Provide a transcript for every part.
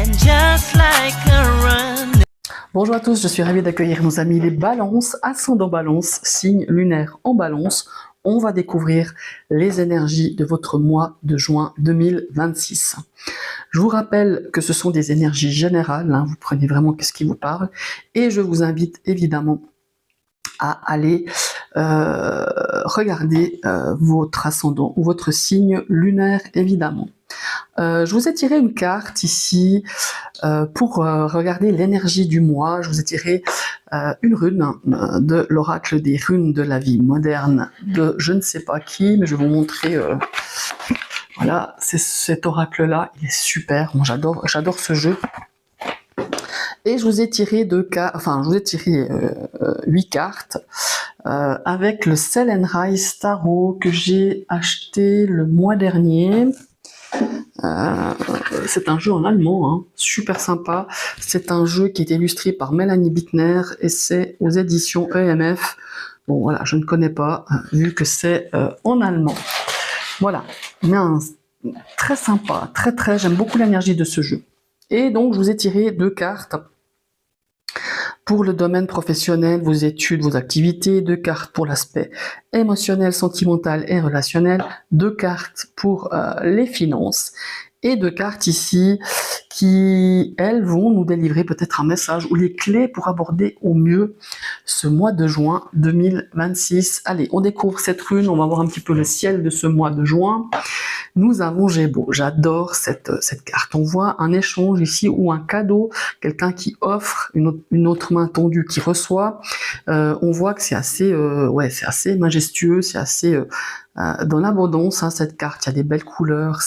And just like a run. Bonjour à tous, je suis ravie d'accueillir nos amis les balances, ascendant balance, signe lunaire en balance. On va découvrir les énergies de votre mois de juin 2026. Je vous rappelle que ce sont des énergies générales, hein, vous prenez vraiment ce qui vous parle, et je vous invite évidemment à aller regarder votre ascendant ou votre signe lunaire évidemment. Je vous ai tiré une carte ici pour regarder l'énergie du mois. Je vous ai tiré une rune de l'oracle des runes de la vie moderne de je ne sais pas qui, mais je vais vous montrer. Voilà, c'est cet oracle-là, il est super. Moi, j'adore ce jeu. Et je vous ai tiré 8 cartes avec le Cellenreis Tarot que j'ai acheté le mois dernier. C'est un jeu en allemand, hein, super sympa. C'est un jeu qui est illustré par Mélanie Bittner et c'est aux éditions EMF. Bon voilà, je ne connais pas, vu que c'est en allemand. Voilà, bien, très sympa, très, j'aime beaucoup l'énergie de ce jeu. Et donc, je vous ai tiré 2 cartes pour le domaine professionnel, vos études, vos activités, 2 cartes pour l'aspect émotionnel, sentimental et relationnel, 2 cartes pour les finances et 2 cartes ici qui, elles, vont nous délivrer peut-être un message ou les clés pour aborder au mieux ce mois de juin 2026. Allez, on découvre cette rune, on va voir un petit peu le ciel de ce mois de juin. Nous avons Gémeaux. J'adore cette carte. On voit un échange ici ou un cadeau, quelqu'un qui offre, une autre main tendue qui reçoit. On voit que c'est assez, c'est assez majestueux, c'est assez dans l'abondance, hein, cette carte. Il y a des belles couleurs.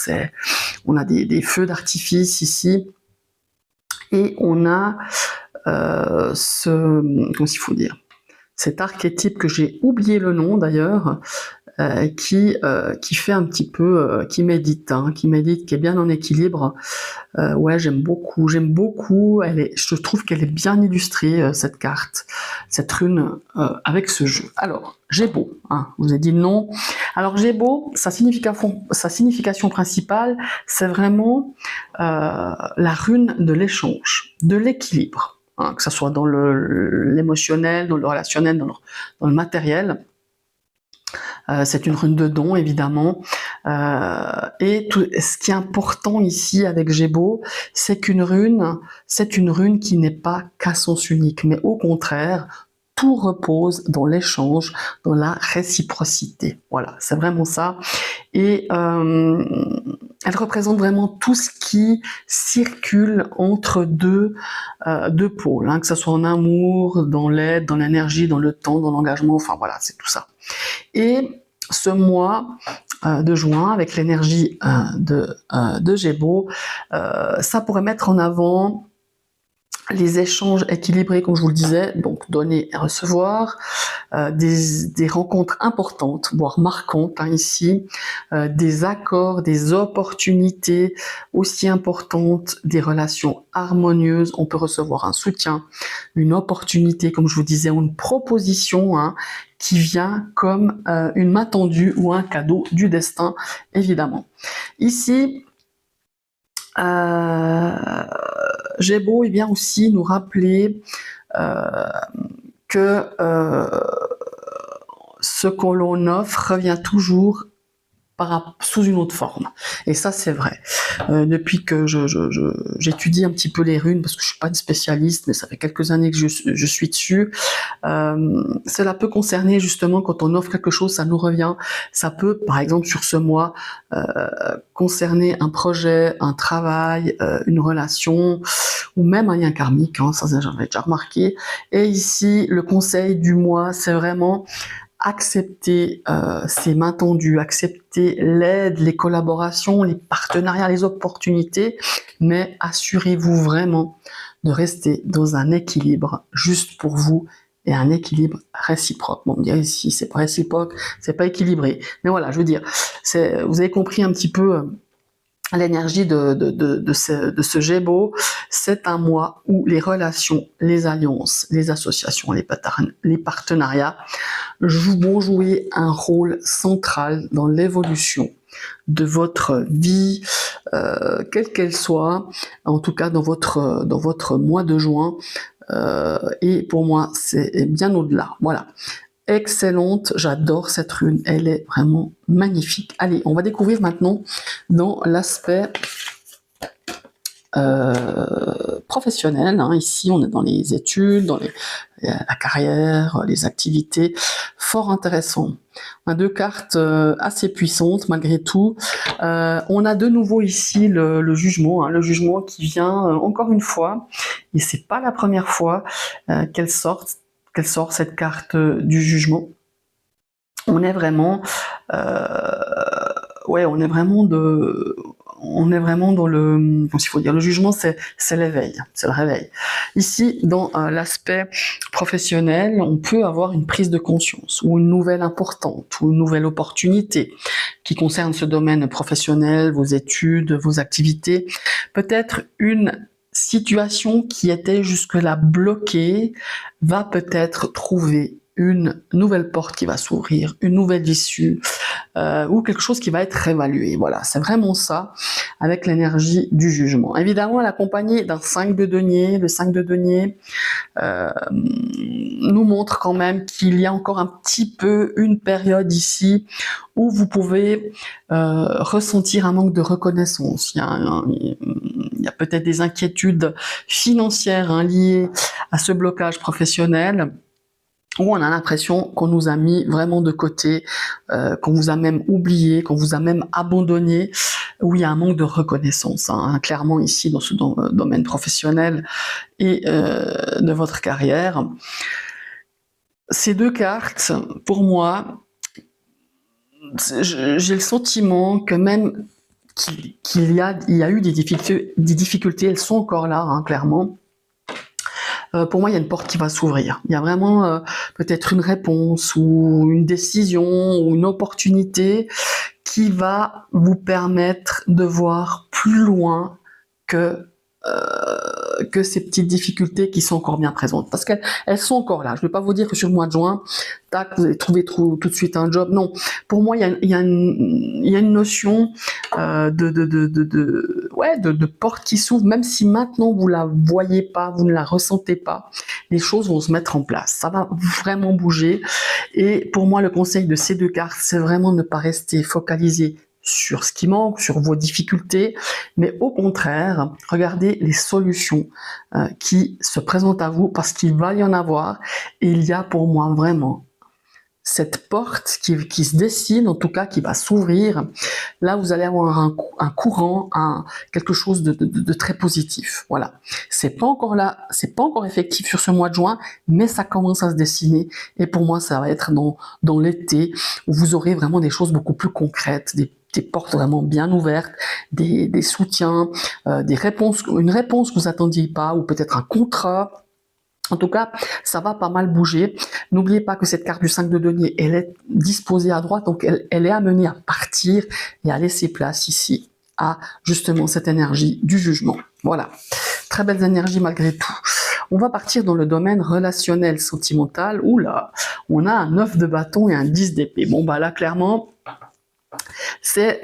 On a des feux d'artifice ici et on a comment il faut dire, cet archétype que j'ai oublié le nom d'ailleurs. Qui fait un petit peu, qui médite, qui est bien en équilibre. Ouais, j'aime beaucoup. Je trouve qu'elle est bien illustrée cette carte, cette rune avec ce jeu. Alors, Gémeaux, je vous ai dit non. Alors Gémeaux, sa signification principale, c'est vraiment la rune de l'échange, de l'équilibre, que ce soit dans l'émotionnel, dans le relationnel, dans le matériel. C'est une rune de don, évidemment. Et ce qui est important ici avec Gémeaux, c'est qu'une rune, c'est une rune qui n'est pas qu'à sens unique, mais au contraire, tout repose dans l'échange, dans la réciprocité. Voilà, c'est vraiment ça. Et elle représente vraiment tout ce qui circule entre deux pôles, que ce soit en amour, dans l'aide, dans l'énergie, dans le temps, dans l'engagement, enfin voilà, c'est tout ça. Et ce mois de juin, avec l'énergie de Gémeaux, ça pourrait mettre en avant les échanges équilibrés, comme je vous le disais, donc donner et recevoir, des rencontres importantes, voire marquantes ici, des accords, des opportunités aussi importantes, des relations harmonieuses. On peut recevoir un soutien, une opportunité, comme je vous disais, ou une proposition qui vient comme une main tendue ou un cadeau du destin, évidemment. Ici, Gémeaux, il vient aussi nous rappeler que ce que l'on offre revient toujours sous une autre forme. Et ça, c'est vrai. Depuis que j'étudie un petit peu les runes, parce que je suis pas une spécialiste, mais ça fait quelques années que je suis dessus, cela peut concerner justement quand on offre quelque chose, ça nous revient. Ça peut, par exemple, sur ce mois, concerner un projet, un travail, une relation, ou même un lien karmique, ça j'avais déjà remarqué. Et ici, le conseil du mois, c'est vraiment accepter ces mains tendues, accepter l'aide, les collaborations, les partenariats, les opportunités, mais assurez-vous vraiment de rester dans un équilibre juste pour vous et un équilibre réciproque. Bon, on me dirait si c'est pas réciproque, c'est pas équilibré. Mais voilà, je veux dire, vous avez compris un petit peu l'énergie de ce Gémeaux. C'est un mois où les relations, les alliances, les associations, les partenariats vont jouer un rôle central dans l'évolution de votre vie, quelle qu'elle soit, en tout cas dans votre mois de juin. Et pour moi, c'est bien au-delà. Voilà. Excellente, j'adore cette rune, elle est vraiment magnifique. Allez, on va découvrir maintenant dans l'aspect professionnel. Hein. Ici, on est dans les études, dans la carrière, les activités. Fort intéressant. On a deux cartes assez puissantes malgré tout. On a de nouveau ici le jugement, hein, le jugement qui vient encore une fois, et c'est pas la première fois qu'elle sort cette carte du jugement. On est vraiment, ouais, on est vraiment dans le, comment il faut dire, le jugement, c'est l'éveil, c'est le réveil. Ici, dans l'aspect professionnel, on peut avoir une prise de conscience ou une nouvelle importante ou une nouvelle opportunité qui concerne ce domaine professionnel, vos études, vos activités. Peut-être une situation qui était jusque-là bloquée va peut-être trouver une nouvelle porte qui va s'ouvrir, une nouvelle issue, ou quelque chose qui va être réévalué. Voilà, c'est vraiment ça, avec l'énergie du jugement. Évidemment, elle est accompagnée d'un 5 de denier. Le 5 de denier nous montre quand même qu'il y a encore un petit peu une période ici où vous pouvez ressentir un manque de reconnaissance. Il y a peut-être des inquiétudes financières liées à ce blocage professionnel, où on a l'impression qu'on nous a mis vraiment de côté, qu'on vous a même oublié, qu'on vous a même abandonné, où il y a un manque de reconnaissance, hein, clairement ici dans ce domaine professionnel et de votre carrière. Ces deux cartes, pour moi, j'ai le sentiment que même qu'il y a eu des difficultés, elles sont encore là, hein, clairement. Pour moi, il y a une porte qui va s'ouvrir. Il y a vraiment peut-être une réponse ou une décision ou une opportunité qui va vous permettre de voir plus loin que ces petites difficultés qui sont encore bien présentes. Parce qu'elles sont encore là. Je ne vais pas vous dire que sur le mois de juin, tac, vous allez trouver tout de suite un job. Non. Pour moi, il y a une notion de porte qui s'ouvre, même si maintenant vous la voyez pas, vous ne la ressentez pas, les choses vont se mettre en place. Ça va vraiment bouger. Et pour moi, le conseil de ces deux cartes, c'est vraiment de ne pas rester focalisé sur ce qui manque, sur vos difficultés, mais au contraire, regardez les solutions qui se présentent à vous, parce qu'il va y en avoir, et il y a pour moi vraiment cette porte qui se dessine, en tout cas qui va s'ouvrir. Là, vous allez avoir un courant, quelque chose de très positif. Voilà. C'est pas encore là, c'est pas encore effectif sur ce mois de juin, mais ça commence à se dessiner. Et pour moi, ça va être dans l'été, où vous aurez vraiment des choses beaucoup plus concrètes, des portes vraiment bien ouvertes, des soutiens, des réponses, une réponse que vous attendiez pas, ou peut-être un contrat. En tout cas, ça va pas mal bouger. N'oubliez pas que cette carte du 5 de denier, elle est disposée à droite, donc elle est amenée à partir et à laisser place ici à justement cette énergie du jugement. Voilà, très belles énergies malgré tout. On va partir dans le domaine relationnel, sentimental, où là, on a un 9 de bâton et un 10 d'épée. Bon, bah là, clairement, c'est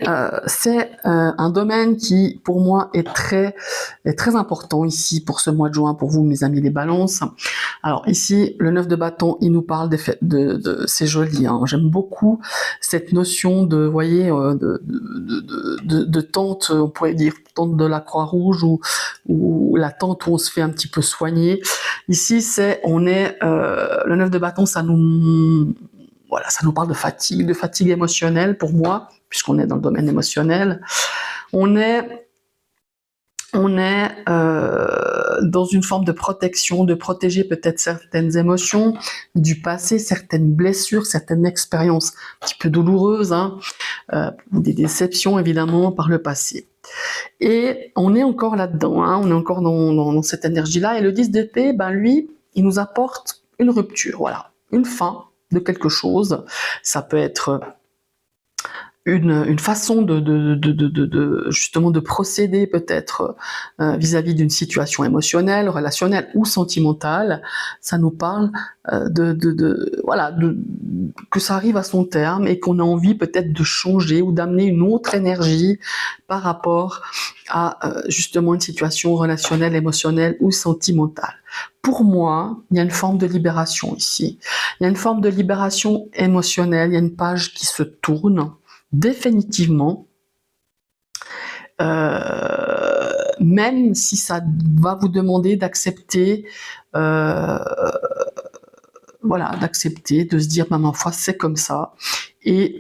un domaine qui, pour moi, est très important ici pour ce mois de juin, pour vous, mes amis les balances. Alors ici, le 9 de bâton, il nous parle c'est joli, hein. J'aime beaucoup cette notion de, vous voyez, de tente, on pourrait dire tente de la Croix-Rouge, ou la tente où on se fait un petit peu soigner. Ici, le 9 de bâton, ça nous parle de fatigue émotionnelle pour moi, puisqu'on est dans le domaine émotionnel. On est dans une forme de protection, de protéger peut-être certaines émotions du passé, certaines blessures, certaines expériences un petit peu douloureuses, hein, ou des déceptions évidemment par le passé. Et on est encore là-dedans, hein, on est encore dans cette énergie-là. Et le 10 d'épée, lui, il nous apporte une rupture, voilà, une fin de quelque chose. Ça peut être une façon justement de procéder peut-être vis-à-vis d'une situation émotionnelle, relationnelle ou sentimentale. Ça nous parle voilà, que ça arrive à son terme et qu'on a envie peut-être de changer ou d'amener une autre énergie par rapport à justement une situation relationnelle, émotionnelle ou sentimentale. Pour moi, il y a une forme de libération ici. Il y a une forme de libération émotionnelle, il y a une page qui se tourne définitivement, même si ça va vous demander d'accepter, voilà, d'accepter, de se dire, bah, ma foi, c'est comme ça, et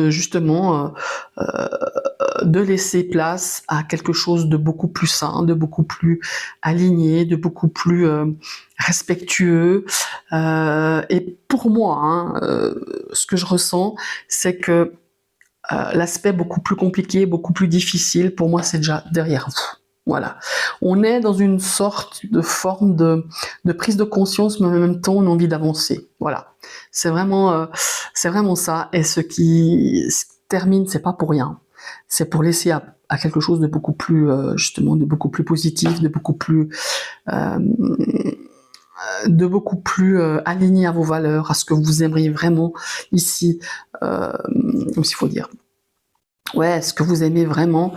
justement de laisser place à quelque chose de beaucoup plus sain, de beaucoup plus aligné, de beaucoup plus respectueux. Et pour moi, hein, ce que je ressens, c'est que l'aspect beaucoup plus compliqué, beaucoup plus difficile, pour moi, c'est déjà derrière vous. Voilà. On est dans une sorte de forme de prise de conscience, mais en même temps, on a envie d'avancer. Voilà. C'est vraiment ça. Et ce qui se termine, c'est pas pour rien. C'est pour laisser à quelque chose de beaucoup plus, justement, de beaucoup plus positif, de beaucoup plus aligné à vos valeurs, à ce que vous aimeriez vraiment ici, comme s'il faut dire. Ouais, ce que vous aimez vraiment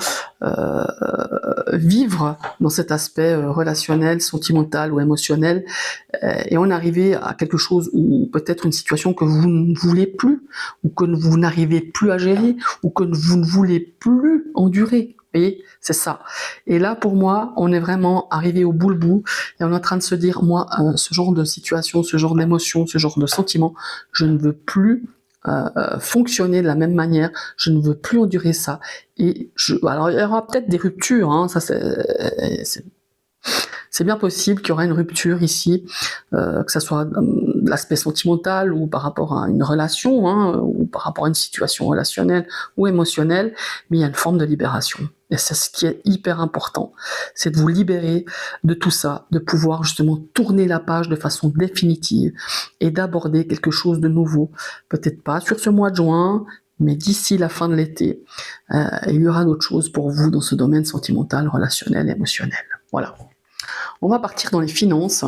vivre dans cet aspect relationnel, sentimental ou émotionnel, et en arriver à quelque chose ou peut-être une situation que vous ne voulez plus, ou que vous n'arrivez plus à gérer, ou que vous ne voulez plus endurer. Vous voyez, c'est ça. Et là, pour moi, on est vraiment arrivé au bout le bout, et on est en train de se dire, moi, ce genre de situation, ce genre d'émotion, ce genre de sentiment, je ne veux plus fonctionner de la même manière, je ne veux plus endurer ça. Et alors il y aura peut-être des ruptures, hein, ça c'est bien possible qu'il y aura une rupture ici, que ça soit de l'aspect sentimental ou par rapport à une relation, hein, ou par rapport à une situation relationnelle ou émotionnelle, mais il y a une forme de libération. Et c'est ce qui est hyper important, c'est de vous libérer de tout ça, de pouvoir justement tourner la page de façon définitive et d'aborder quelque chose de nouveau. Peut-être pas sur ce mois de juin, mais d'ici la fin de l'été, il y aura d'autres choses pour vous dans ce domaine sentimental, relationnel, émotionnel. Voilà. On va partir dans les finances.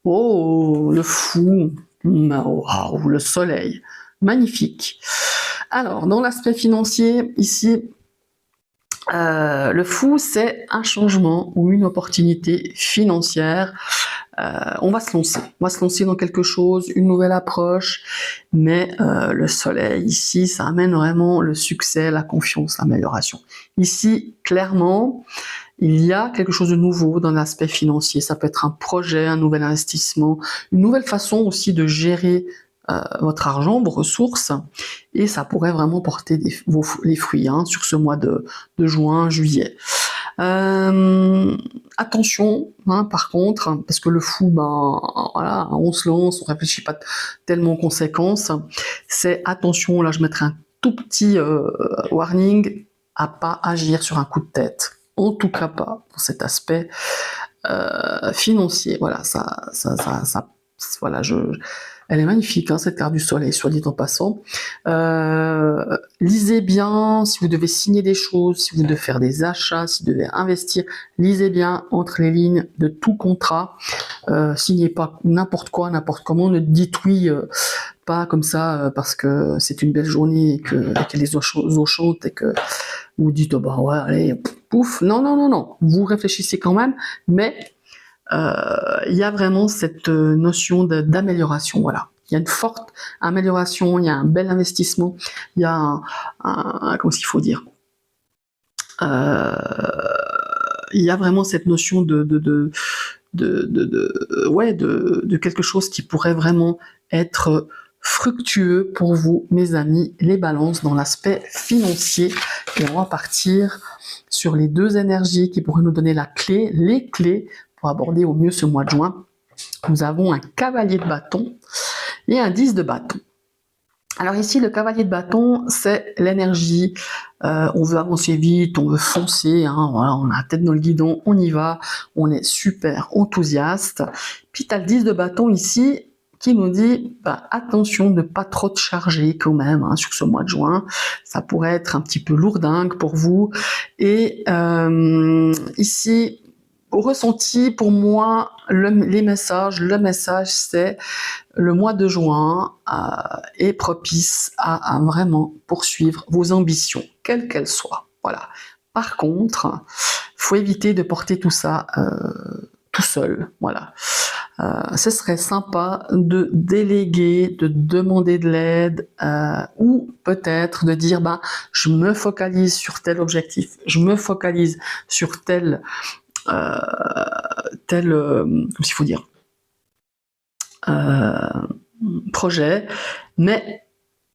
Oh, le fou. Wow, le soleil. Magnifique. Alors, dans l'aspect financier, ici, le fou, c'est un changement ou une opportunité financière. On va se lancer. On va se lancer dans quelque chose, une nouvelle approche, mais le soleil, ici, ça amène vraiment le succès, la confiance, l'amélioration. Ici, clairement, il y a quelque chose de nouveau dans l'aspect financier. Ça peut être un projet, un nouvel investissement, une nouvelle façon aussi de gérer votre argent, vos ressources, et ça pourrait vraiment porter les fruits hein, sur ce mois de juin, juillet. Attention, hein, par contre, parce que le fou, ben voilà, on se lance, on réfléchit pas tellement aux conséquences. C'est attention, là je mettrai un tout petit warning à pas agir sur un coup de tête. En tout cas pas pour cet aspect financier. Voilà, voilà, elle est magnifique, hein, cette carte du soleil, soit dit en passant. Lisez bien, si vous devez signer des choses, si vous devez faire des achats, si vous devez investir, lisez bien entre les lignes de tout contrat. Signez pas n'importe quoi, n'importe comment, ne dites oui pas comme ça parce que c'est une belle journée et que les eaux chantent et que vous dites oh bah ouais allez pouf, non, vous réfléchissez quand même, mais il y a vraiment cette notion d'amélioration, voilà. Il y a une forte amélioration, il y a un bel investissement, il y a comment il faut dire, il y a vraiment cette notion de quelque chose qui pourrait vraiment être fructueux pour vous, mes amis, les balances dans l'aspect financier. Et on va partir sur les deux énergies qui pourraient nous donner les clés pour aborder au mieux ce mois de juin. Nous avons un cavalier de bâton et un 10 de bâton. Alors ici, le cavalier de bâton, c'est l'énergie, on veut avancer vite, on veut foncer, hein, voilà, on a la tête dans le guidon, on y va, on est super enthousiaste. Puis tu as le 10 de bâton ici, qui nous dit bah, attention de pas trop te charger quand même hein, sur ce mois de juin. Ça pourrait être un petit peu lourdingue pour vous. Et ici, au ressenti, pour moi, le message, c'est le mois de juin est propice à vraiment poursuivre vos ambitions, quelles qu'elles soient. Voilà. Par contre, faut éviter de porter tout ça tout seul. Voilà. Ce serait sympa de déléguer, de demander de l'aide ou peut-être de dire bah, je me focalise sur tel objectif, je me focalise sur tel comme s'il faut dire projet, mais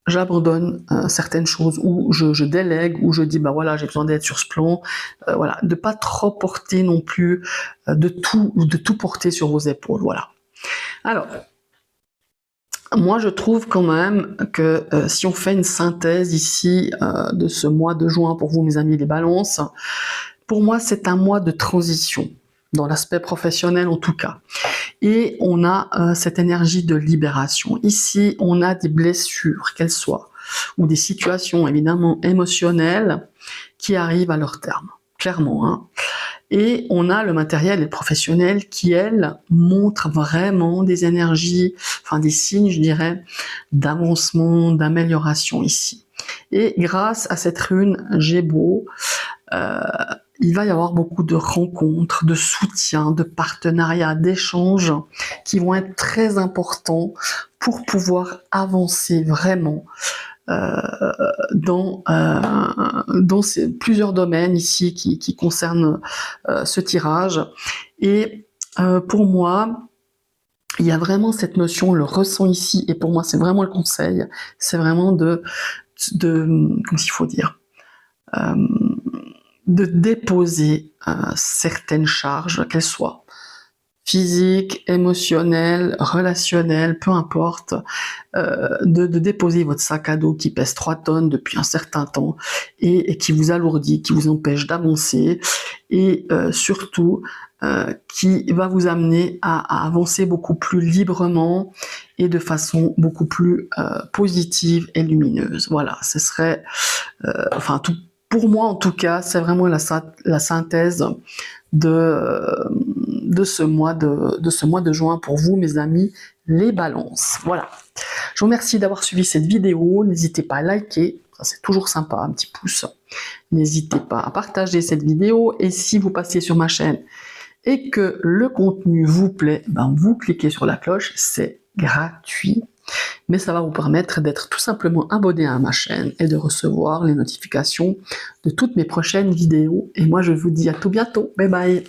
j'abandonne certaines choses ou je délègue ou je dis bah voilà j'ai besoin d'aide sur ce plan, voilà, de pas trop porter non plus de tout porter sur vos épaules, voilà. Alors moi je trouve quand même que si on fait une synthèse ici de ce mois de juin pour vous mes amis les balances, pour moi c'est un mois de transition dans l'aspect professionnel en tout cas. Et on a cette énergie de libération. Ici, on a des blessures, qu'elles soient, ou des situations évidemment émotionnelles qui arrivent à leur terme, clairement. Hein. Et on a le matériel et le professionnel qui, elles, montrent vraiment des énergies, enfin des signes, je dirais, d'avancement, d'amélioration ici. Et grâce à cette rune Gémeaux, il va y avoir beaucoup de rencontres, de soutien, de partenariats, d'échanges qui vont être très importants pour pouvoir avancer vraiment dans plusieurs domaines ici qui concernent ce tirage. Et pour moi, il y a vraiment cette notion, on le ressent ici, et pour moi c'est vraiment le conseil, c'est vraiment de comment il faut dire, de déposer certaines charges, qu'elles soient physiques, émotionnelles, relationnelles, peu importe, de déposer votre sac à dos qui pèse 3 tonnes depuis un certain temps et qui vous alourdit, qui vous empêche d'avancer et surtout qui va vous amener à avancer beaucoup plus librement et de façon beaucoup plus positive et lumineuse. Voilà, ce serait enfin tout. Pour moi, en tout cas, c'est vraiment la synthèse de ce mois de juin pour vous, mes amis, les balances. Voilà. Je vous remercie d'avoir suivi cette vidéo. N'hésitez pas à liker, ça c'est toujours sympa, un petit pouce. N'hésitez pas à partager cette vidéo. Et si vous passez sur ma chaîne et que le contenu vous plaît, ben vous cliquez sur la cloche, c'est gratuit. Mais ça va vous permettre d'être tout simplement abonné à ma chaîne et de recevoir les notifications de toutes mes prochaines vidéos. Et moi, je vous dis à tout bientôt. Bye bye!